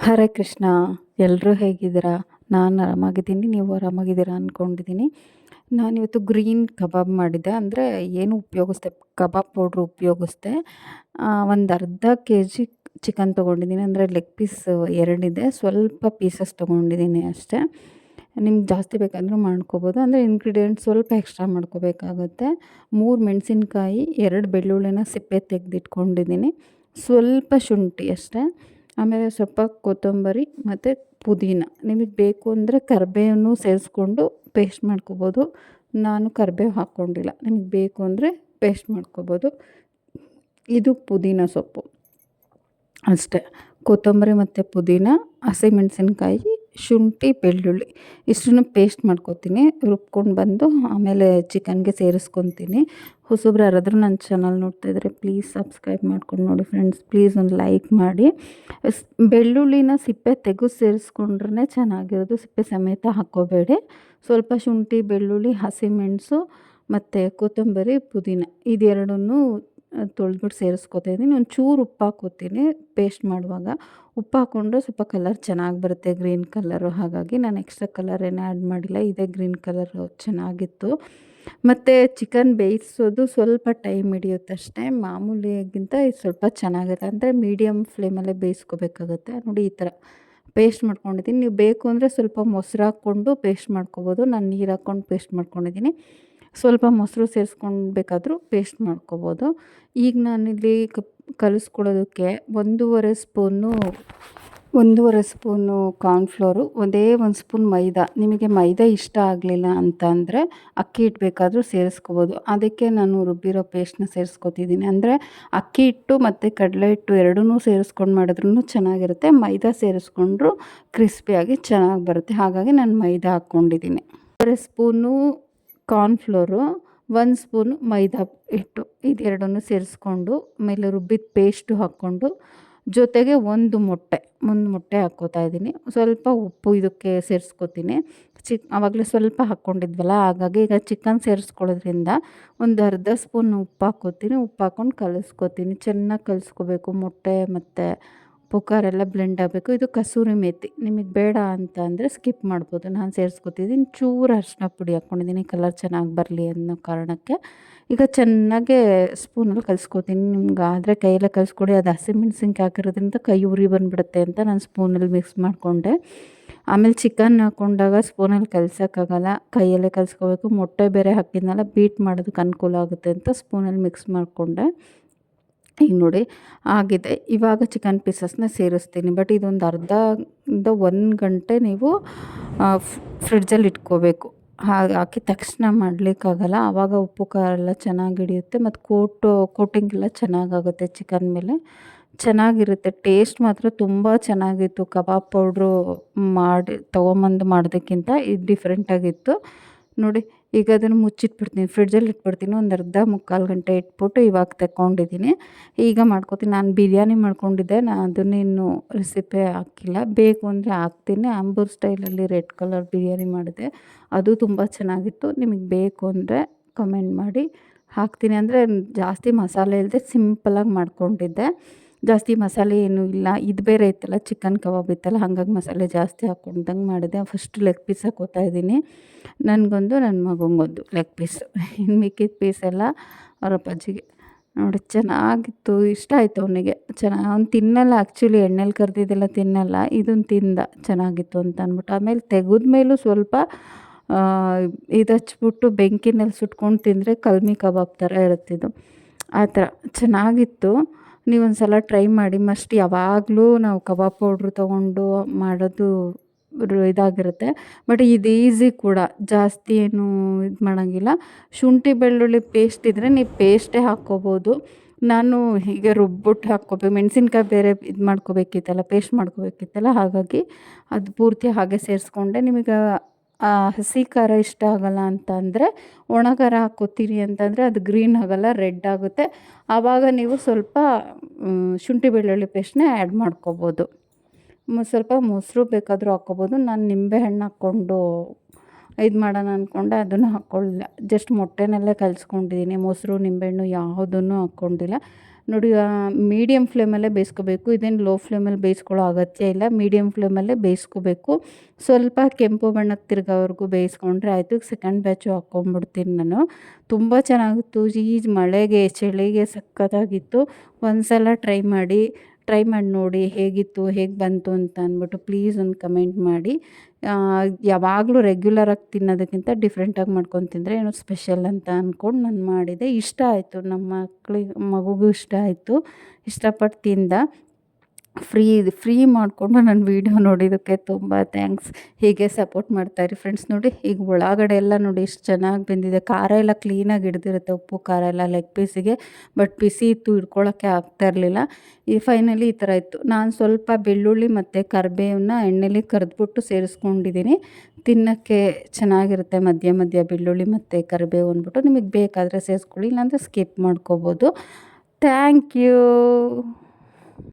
ಹರೇ ಕೃಷ್ಣ. ಎಲ್ಲರೂ ಹೇಗಿದ್ದೀರಾ? ನಾನು ಆರಾಮಾಗಿದ್ದೀನಿ. ನೀವು ಆರಾಮಾಗಿದ್ದೀರಾ ಅಂದ್ಕೊಂಡಿದ್ದೀನಿ. ನಾನಿವತ್ತು ಗ್ರೀನ್ ಕಬಾಬ್ ಮಾಡಿದ್ದೆ. ಅಂದರೆ ಏನು ಉಪಯೋಗಿಸ್ದೆ, ಕಬಾಬ್ ಪೌಡ್ರ್ ಉಪಯೋಗಿಸ್ದೆ. ಒಂದು ಅರ್ಧ ಕೆ ಜಿ ಚಿಕನ್ ತೊಗೊಂಡಿದ್ದೀನಿ. ಅಂದರೆ ಲೆಗ್ ಪೀಸ್ 2 ಇದೆ. ಸ್ವಲ್ಪ ಪೀಸಸ್ ತೊಗೊಂಡಿದ್ದೀನಿ ಅಷ್ಟೇ. ನಿಮ್ಗೆ ಜಾಸ್ತಿ ಬೇಕಂದ್ರೂ ಮಾಡ್ಕೋಬೋದು. ಅಂದರೆ ಇಂಗ್ರೀಡಿಯೆಂಟ್ಸ್ ಸ್ವಲ್ಪ ಎಕ್ಸ್ಟ್ರಾ ಮಾಡ್ಕೋಬೇಕಾಗುತ್ತೆ. 3 ಮೆಣಸಿನ್ಕಾಯಿ, 2 ಬೆಳ್ಳುಳ್ಳಿನ ಸಿಪ್ಪೆ ತೆಗೆದಿಟ್ಕೊಂಡಿದ್ದೀನಿ. ಸ್ವಲ್ಪ ಶುಂಠಿ ಅಷ್ಟೇ. ಆಮೇಲೆ ಸ್ವಲ್ಪ ಕೊತ್ತಂಬರಿ ಮತ್ತು ಪುದೀನ. ನಿಮಗೆ ಬೇಕು ಅಂದರೆ ಕರಿಬೇವನ್ನು ಸೇರಿಸ್ಕೊಂಡು ಪೇಸ್ಟ್ ಮಾಡ್ಕೋಬೋದು. ನಾನು ಕರಿಬೇವು ಹಾಕ್ಕೊಂಡಿಲ್ಲ. ನಿಮಗೆ ಬೇಕು ಅಂದರೆ ಪೇಸ್ಟ್ ಮಾಡ್ಕೋಬೋದು. ಇದು ಪುದೀನ ಸೊಪ್ಪು ಅಷ್ಟೇ. ಕೊತ್ತಂಬರಿ ಮತ್ತು ಪುದೀನ, ಹಸಿಮೆಣಸಿನ್ಕಾಯಿ, ಶುಂಠಿ, ಬೆಳ್ಳುಳ್ಳಿ ಇಷ್ಟನ್ನು ಪೇಸ್ಟ್ ಮಾಡ್ಕೊತೀನಿ. ರುಬ್ಕೊಂಡು ಬಂದು ಆಮೇಲೆ ಚಿಕನ್ಗೆ ಸೇರಿಸ್ಕೊತೀನಿ. ಹೊಸಬ್ರು ಯಾರಾದರೂ ನನ್ನ ಚಾನಲ್ ನೋಡ್ತಾಯಿದ್ರೆ ಪ್ಲೀಸ್ ಸಬ್ಸ್ಕ್ರೈಬ್ ಮಾಡ್ಕೊಂಡು ನೋಡಿ ಫ್ರೆಂಡ್ಸ್. ಪ್ಲೀಸ್ ಒಂದು ಲೈಕ್ ಮಾಡಿ. ಬೆಳ್ಳುಳ್ಳಿನ ಸಿಪ್ಪೆ ತೆಗೆದು ಸೇರಿಸ್ಕೊಂಡ್ರೆ ಚೆನ್ನಾಗಿರೋದು. ಸಿಪ್ಪೆ ಸಮೇತ ಹಾಕ್ಕೋಬೇಡಿ. ಸ್ವಲ್ಪ ಶುಂಠಿ, ಬೆಳ್ಳುಳ್ಳಿ, ಹಸಿಮೆಣಸು ಮತ್ತು ಕೊತ್ತಂಬರಿ, ಪುದೀನ ಇದೆರಡನ್ನೂ ತೊಳೆದ್ಬಿಟ್ಟು ಸೇರಿಸ್ಕೊತಾಯಿದ್ದೀನಿ. ಒಂಚೂರು ಉಪ್ಪು ಹಾಕ್ಕೋತೀನಿ ಪೇಸ್ಟ್ ಮಾಡುವಾಗ. ಉಪ್ಪು ಹಾಕ್ಕೊಂಡ್ರೆ ಸ್ವಲ್ಪ ಕಲರ್ ಚೆನ್ನಾಗಿ ಬರುತ್ತೆ, ಗ್ರೀನ್ ಕಲರು. ಹಾಗಾಗಿ ನಾನು ಎಕ್ಸ್ಟ್ರಾ ಕಲರ್ ಏನು ಆ್ಯಡ್ ಮಾಡಿಲ್ಲ. ಇದೇ ಗ್ರೀನ್ ಕಲರು ಚೆನ್ನಾಗಿತ್ತು. ಮತ್ತು ಚಿಕನ್ ಬೇಯಿಸೋದು ಸ್ವಲ್ಪ ಟೈಮ್ ಹಿಡಿಯುತ್ತೆ ಅಷ್ಟೇ. ಮಾಮೂಲಿಗಿಂತ ಇದು ಸ್ವಲ್ಪ ಚೆನ್ನಾಗಿರುತ್ತೆ. ಅಂದರೆ ಮೀಡಿಯಮ್ ಫ್ಲೇಮಲ್ಲೇ ಬೇಯಿಸ್ಕೋಬೇಕಾಗುತ್ತೆ. ನೋಡಿ ಈ ಥರ ಪೇಸ್ಟ್ ಮಾಡ್ಕೊಂಡಿದ್ದೀನಿ. ನೀವು ಬೇಕು ಅಂದರೆ ಸ್ವಲ್ಪ ಮೊಸರು ಹಾಕ್ಕೊಂಡು ಪೇಸ್ಟ್ ಮಾಡ್ಕೊಬೋದು. ನಾನು ನೀರು ಹಾಕ್ಕೊಂಡು ಪೇಸ್ಟ್ ಮಾಡ್ಕೊಂಡಿದ್ದೀನಿ. ಸ್ವಲ್ಪ ಮೊಸರು ಸೇರಿಸ್ಕೊಳ್ಬೇಕಾದ್ರೂ ಪೇಸ್ಟ್ ಮಾಡ್ಕೊಬೋದು. ಈಗ ನಾನಿಲ್ಲಿ ಕಲಿಸ್ಕೊಳ್ಳೋದಕ್ಕೆ 1.5 ಸ್ಪೂನು ಕಾರ್ನ್ಫ್ಲೋರು, ಒಂದೇ 1 ಸ್ಪೂನ್ ಮೈದಾ. ನಿಮಗೆ ಮೈದಾ ಇಷ್ಟ ಆಗಲಿಲ್ಲ ಅಂತ ಅಂದರೆ ಅಕ್ಕಿ ಹಿಟ್ಟು ಬೇಕಾದರೂ ಸೇರಿಸ್ಕೋಬೋದು. ಅದಕ್ಕೆ ನಾನು ರುಬ್ಬಿರೋ ಪೇಸ್ಟ್ನ ಸೇರಿಸ್ಕೊತಿದ್ದೀನಿ. ಅಂದರೆ ಅಕ್ಕಿ ಹಿಟ್ಟು ಮತ್ತು ಕಡಲೆ ಹಿಟ್ಟು ಎರಡನ್ನೂ ಸೇರಿಸ್ಕೊಂಡು ಮಾಡಿದ್ರೂ ಚೆನ್ನಾಗಿರುತ್ತೆ. ಮೈದಾ ಸೇರಿಸ್ಕೊಂಡ್ರೂ ಕ್ರಿಸ್ಪಿಯಾಗಿ ಚೆನ್ನಾಗಿ ಬರುತ್ತೆ. ಹಾಗಾಗಿ ನಾನು ಮೈದಾ ಹಾಕ್ಕೊಂಡಿದ್ದೀನಿ. 1 ಸ್ಪೂನು ಕಾರ್ನ್ಫ್ಲೋರು, 1 ಸ್ಪೂನು ಮೈದಾ ಹಿಟ್ಟು ಇದೆರಡನ್ನೂ ಸೇರಿಸ್ಕೊಂಡು ಆಮೇಲೆ ರುಬ್ಬಿದ ಪೇಸ್ಟು ಹಾಕ್ಕೊಂಡು ಜೊತೆಗೆ ಒಂದು ಮೊಟ್ಟೆ ಹಾಕ್ಕೋತಾ ಇದ್ದೀನಿ. ಸ್ವಲ್ಪ ಉಪ್ಪು ಇದಕ್ಕೆ ಸೇರಿಸ್ಕೊತೀನಿ. ಆವಾಗಲೇ ಸ್ವಲ್ಪ ಹಾಕ್ಕೊಂಡಿದ್ವಲ್ಲ, ಹಾಗಾಗಿ ಈಗ ಚಿಕನ್ ಸೇರಿಸ್ಕೊಳ್ಳೋದ್ರಿಂದ ಒಂದು ಅರ್ಧ ಸ್ಪೂನ್ ಉಪ್ಪು ಹಾಕ್ಕೋತೀನಿ. ಉಪ್ಪು ಹಾಕ್ಕೊಂಡು ಕಲಿಸ್ಕೊತೀನಿ. ಚೆನ್ನಾಗಿ ಕಲಿಸ್ಕೋಬೇಕು. ಮೊಟ್ಟೆ ಮತ್ತು ಪುಕಾರೆಲ್ಲ ಬ್ಲೆಂಡ್ ಆಗಬೇಕು. ಇದು ಕಸೂರಿ ಮೇಥಿ ನಿಮಗೆ ಬೇಡ ಅಂತ ಅಂದರೆ ಸ್ಕಿಪ್ ಮಾಡ್ಬೋದು. ನಾನು ಸೇರಿಸ್ಕೊತಿದ್ದೀನಿ. ಚೂರು ಅರಿಶಿನ ಪುಡಿ ಹಾಕ್ಕೊಂಡಿದ್ದೀನಿ ಕಲರ್ ಚೆನ್ನಾಗಿ ಬರಲಿ ಅನ್ನೋ ಕಾರಣಕ್ಕೆ. ಈಗ ಚೆನ್ನಾಗೆ ಸ್ಪೂನಲ್ಲಿ ಕಲಿಸ್ಕೊತೀನಿ. ನಿಮ್ಗೆ ಆದರೆ ಕೈಯಲ್ಲೇ ಕಲಿಸ್ಕೊಡಿ. ಅದು ಹಸಿಮೆಣ್ಸಿನ್ಕಾಯಿ ಹಾಕಿರೋದ್ರಿಂದ ಕೈ ಉರಿ ಬಂದುಬಿಡುತ್ತೆ ಅಂತ ನಾನು ಸ್ಪೂನಲ್ಲಿ ಮಿಕ್ಸ್ ಮಾಡಿಕೊಂಡೆ. ಆಮೇಲೆ ಚಿಕನ್ ಹಾಕ್ಕೊಂಡಾಗ ಸ್ಪೂನಲ್ಲಿ ಕಲಿಸೋಕ್ಕಾಗಲ್ಲ, ಕೈಯಲ್ಲೇ ಕಲಿಸ್ಕೋಬೇಕು. ಮೊಟ್ಟೆ ಬೇರೆ ಹಾಕಿದ್ನಲ್ಲ, ಬೀಟ್ ಮಾಡೋದಕ್ಕೆ ಅನುಕೂಲ ಆಗುತ್ತೆ ಅಂತ ಸ್ಪೂನಲ್ಲಿ ಮಿಕ್ಸ್ ಮಾಡಿಕೊಂಡೆ. ಈಗ ನೋಡಿ ಆಗಿದೆ. ಇವಾಗ ಚಿಕನ್ ಪೀಸಸ್ನ ಸೇರಿಸ್ತೀನಿ. ಬಟ್ ಇದೊಂದು ಅರ್ಧದಿಂದ 1 ಗಂಟೆ ನೀವು ಫ್ರಿಡ್ಜಲ್ಲಿ ಇಟ್ಕೋಬೇಕು. ಹಾಕಿದ ತಕ್ಷಣ ಮಾಡಲಿಕ್ಕಾಗಲ್ಲ. ಆವಾಗ ಉಪ್ಪು ಖಾರ ಎಲ್ಲ ಚೆನ್ನಾಗಿ ಹಿಡಿಯುತ್ತೆ ಮತ್ತು ಕೋಟಿಂಗ್ ಎಲ್ಲ ಚೆನ್ನಾಗಾಗುತ್ತೆ ಚಿಕನ್ ಮೇಲೆ. ಚೆನ್ನಾಗಿರುತ್ತೆ. ಟೇಸ್ಟ್ ಮಾತ್ರ ತುಂಬ ಚೆನ್ನಾಗಿತ್ತು. ಕಬಾಬ್ ಪೌಡ್ರು ತೊಗೊಂಬಂದು ಮಾಡೋದಕ್ಕಿಂತ ಇದು ಡಿಫ್ರೆಂಟಾಗಿತ್ತು. ನೋಡಿ ಈಗ ಅದನ್ನು ಮುಚ್ಚಿಟ್ಬಿಡ್ತೀನಿ, ಫ್ರಿಡ್ಜಲ್ಲಿ ಇಟ್ಬಿಡ್ತೀನಿ. ಒಂದು ಮುಕ್ಕಾಲು ಗಂಟೆ ಇಟ್ಬಿಟ್ಟು ಇವಾಗ ತಗೊಂಡಿದ್ದೀನಿ. ಈಗ ಮಾಡ್ಕೊತೀನಿ. ನಾನು ಬಿರಿಯಾನಿ ಮಾಡ್ಕೊಂಡಿದ್ದೆ. ನಾನು ಅದನ್ನು ಇನ್ನೂ ರೆಸಿಪಿ ಹಾಕಿಲ್ಲ. ಬೇಕು ಅಂದರೆ ಹಾಕ್ತೀನಿ. ಆಂಬೂರ್ ಸ್ಟೈಲಲ್ಲಿ ರೆಡ್ ಕಲರ್ ಬಿರಿಯಾನಿ ಮಾಡಿದೆ, ಅದು ತುಂಬ ಚೆನ್ನಾಗಿತ್ತು. ನಿಮಗೆ ಬೇಕು ಅಂದರೆ ಕಮೆಂಟ್ ಮಾಡಿ, ಹಾಕ್ತೀನಿ. ಅಂದರೆ ಜಾಸ್ತಿ ಮಸಾಲೆ ಇಲ್ಲದೆ ಸಿಂಪಲಾಗಿ ಮಾಡ್ಕೊಂಡಿದ್ದೆ. ಜಾಸ್ತಿ ಮಸಾಲೆ ಏನೂ ಇಲ್ಲ. ಇದು ಬೇರೆ ಇತ್ತಲ್ಲ, ಚಿಕನ್ ಕಬಾಬ್ ಇತ್ತಲ್ಲ, ಹಾಗಾಗಿ ಮಸಾಲೆ ಜಾಸ್ತಿ ಹಾಕ್ಕೊಂಡಂಗೆ ಮಾಡಿದೆ. ಫಸ್ಟ್ ಲೆಗ್ ಪೀಸ್ ಹಾಕ್ಕೋತಾ ಇದ್ದೀನಿ. ನನಗೊಂದು, ನನ್ನ ಮಗನಿಗೊಂದು ಲೆಗ್ ಪೀಸು. ಇನ್ನು ಮಿಕ್ಕಿದ ಪೀಸೆಲ್ಲ ಅವ್ರ ಅಪ್ಪಾಜಿಗೆ. ನೋಡಿ ಚೆನ್ನಾಗಿತ್ತು. ಇಷ್ಟ ಆಯಿತು ಅವನಿಗೆ. ಅವ್ನು ತಿನ್ನಲ್ಲ ಆ್ಯಕ್ಚುಲಿ, ಎಣ್ಣೆಲಿ ಕರಿದಿದ್ದೆಲ್ಲ ತಿನ್ನಲ್ಲ. ಇದನ್ನು ತಿಂದ ಚೆನ್ನಾಗಿತ್ತು ಅಂತ ಅಂದ್ಬಿಟ್ಟು. ಆಮೇಲೆ ತೆಗೆದ್ಮೇಲೂ ಸ್ವಲ್ಪ ಇದು ಹಚ್ಬಿಟ್ಟು ಬೆಂಕಿನಲ್ಲಿ ಸುಟ್ಕೊಂಡು ತಿಂದರೆ ಕಲ್ಮಿ ಕಬಾಬ್ ಥರ ಇರುತ್ತಿದ್ದು. ಆ ಥರ ಚೆನ್ನಾಗಿತ್ತು. ನೀವೊಂದು ಸಲ ಟ್ರೈ ಮಾಡಿ. ಮಸ್ಟ್ ಯಾವಾಗಲೂ ನಾವು ಕಬಾಬ್ ಪೌಡ್ರು ತೊಗೊಂಡು ಮಾಡೋದು ಇದಾಗಿರುತ್ತೆ. ಬಟ್ ಇದು ಈಸಿ ಕೂಡ, ಜಾಸ್ತಿ ಏನು ಇದು ಮಾಡೋಂಗಿಲ್ಲ. ಶುಂಠಿ ಬೆಳ್ಳುಳ್ಳಿ ಪೇಸ್ಟ್ ಇದ್ದರೆ ನೀವು ಪೇಸ್ಟೇ ಹಾಕ್ಕೋಬೋದು. ನಾನು ಹೀಗೆ ರುಬ್ಬಿಟ್ಟು ಹಾಕ್ಕೋಬೇಕು. ಮೆಣಸಿನ್ಕಾಯಿ ಬೇರೆ ಇದು ಮಾಡ್ಕೋಬೇಕಿತ್ತಲ್ಲ, ಪೇಸ್ಟ್ ಮಾಡ್ಕೋಬೇಕಿತ್ತಲ್ಲ, ಹಾಗಾಗಿ ಅದು ಪೂರ್ತಿ ಹಾಗೆ ಸೇರಿಸ್ಕೊಂಡೆ. ನಿಮಗೆ ಹಸಿ ಖಾರ ಇಷ್ಟ ಆಗೋಲ್ಲ ಅಂತ ಅಂದರೆ ಒಣ ಖಾರ ಹಾಕ್ಕೋತೀರಿ ಅಂತಂದರೆ ಅದು ಗ್ರೀನ್ ಆಗೋಲ್ಲ, ರೆಡ್ ಆಗುತ್ತೆ. ಆವಾಗ ನೀವು ಸ್ವಲ್ಪ ಶುಂಠಿ ಬೆಳ್ಳುಳ್ಳಿ ಪೇಸ್ಟ್ನ ಆ್ಯಡ್ ಮಾಡ್ಕೋಬೋದು. ಸ್ವಲ್ಪ ಮೊಸರು ಬೇಕಾದರೂ ಹಾಕ್ಕೋಬೋದು. ನಾನು ನಿಂಬೆಹಣ್ಣು ಹಾಕ್ಕೊಂಡು ಇದು ಮಾಡೋಣ ಅಂದ್ಕೊಂಡೆ, ಅದನ್ನು ಹಾಕ್ಕೊಳ್ಳಿಲ್ಲ. ಜಸ್ಟ್ ಮೊಟ್ಟೆನಲ್ಲೇ ಕಲಿಸ್ಕೊಂಡಿದ್ದೀನಿ. ಮೊಸರು, ನಿಂಬೆಹಣ್ಣು ಯಾವುದನ್ನು ಹಾಕ್ಕೊಂಡಿಲ್ಲ. ನೋಡಿ ಮೀಡಿಯಮ್ ಫ್ಲೇಮಲ್ಲೇ ಬೇಯಿಸ್ಕೋಬೇಕು. ಇದೇನು ಲೋ ಫ್ಲೇಮಲ್ಲಿ ಬೇಯಿಸ್ಕೊಳ್ಳೋ ಅಗತ್ಯ ಇಲ್ಲ. ಮೀಡಿಯಮ್ ಫ್ಲೇಮಲ್ಲೇ ಬೇಯಿಸ್ಕೋಬೇಕು. ಸ್ವಲ್ಪ ಕೆಂಪು ಬಣ್ಣಕ್ಕೆ ತಿರ್ಗೋವರೆಗೂ ಬೇಯಿಸ್ಕೊಂಡ್ರೆ ಆಯಿತು. ಈಗ ಸೆಕೆಂಡ್ ಬ್ಯಾಚು ಹಾಕ್ಕೊಂಬಿಡ್ತೀನಿ ನಾನು. ತುಂಬ ಚೆನ್ನಾಗಿತ್ತು. ಈ ಮಳೆಗೆ ಚಳಿಗೆ ಸಖತ್ತಾಗಿತ್ತು. ಒಂದು ಸಲ ಟ್ರೈ ಮಾಡಿ ನೋಡಿ ಹೇಗಿತ್ತು, ಹೇಗೆ ಬಂತು ಅಂತ ಅಂದ್ಬಿಟ್ಟು ಪ್ಲೀಸ್ ಒಂದು ಕಮೆಂಟ್ ಮಾಡಿ. ಯಾವಾಗಲೂ ರೆಗ್ಯುಲರಾಗಿ ತಿನ್ನೋದಕ್ಕಿಂತ ಡಿಫ್ರೆಂಟಾಗಿ ಮಾಡ್ಕೊಂಡು ತಿಂದರೆ ಏನೋ ಸ್ಪೆಷಲ್ ಅಂತ ಅಂದ್ಕೊಂಡು ನಾನು ಮಾಡಿದೆ. ಇಷ್ಟ ಆಯಿತು, ನಮ್ಮ ಮಗುಗೂ ಇಷ್ಟ ಆಯಿತು, ಇಷ್ಟಪಟ್ಟು ತಿಂದ. ಫ್ರೀ ಮಾಡಿಕೊಂಡು ನನ್ನ ವೀಡಿಯೋ ನೋಡಿದ್ದಕ್ಕೆ ತುಂಬ ಥ್ಯಾಂಕ್ಸ್. ಹೀಗೆ ಸಪೋರ್ಟ್ ಮಾಡ್ತಾಯಿರಿ ಫ್ರೆಂಡ್ಸ್. ನೋಡಿ ಈಗ ಒಳಗಡೆ ಎಲ್ಲ ನೋಡಿ ಎಷ್ಟು ಚೆನ್ನಾಗಿ ಬೆಂದಿದೆ. ಖಾರ ಎಲ್ಲ ಕ್ಲೀನಾಗಿ ಹಿಡ್ದಿರುತ್ತೆ, ಉಪ್ಪು ಖಾರ ಎಲ್ಲ ಲೆಗ್ ಪೀಸಿಗೆ. ಬಟ್ ಬಿಸಿ ಇತ್ತು, ಹಿಡ್ಕೊಳ್ಳೋಕ್ಕೆ ಆಗ್ತಾಯಿರಲಿಲ್ಲ. ಈ ಫೈನಲಿ ಈ ಥರ ಇತ್ತು. ನಾನು ಸ್ವಲ್ಪ ಬೆಳ್ಳುಳ್ಳಿ ಮತ್ತು ಕರಿಬೇವನ್ನ ಎಣ್ಣೆಲಿ ಕರೆದ್ಬಿಟ್ಟು ಸೇರಿಸ್ಕೊಂಡಿದ್ದೀನಿ. ತಿನ್ನೋಕ್ಕೆ ಚೆನ್ನಾಗಿರುತ್ತೆ. ಮಧ್ಯ ಬೆಳ್ಳುಳ್ಳಿ ಮತ್ತು ಕರಿಬೇವು ಅಂದ್ಬಿಟ್ಟು ನಿಮಗೆ ಬೇಕಾದರೆ ಸೇರಿಸ್ಕೊಳ್ಳಿ, ಇಲ್ಲಾಂದರೆ ಸ್ಕಿಪ್ ಮಾಡ್ಕೋಬೋದು. Thank you.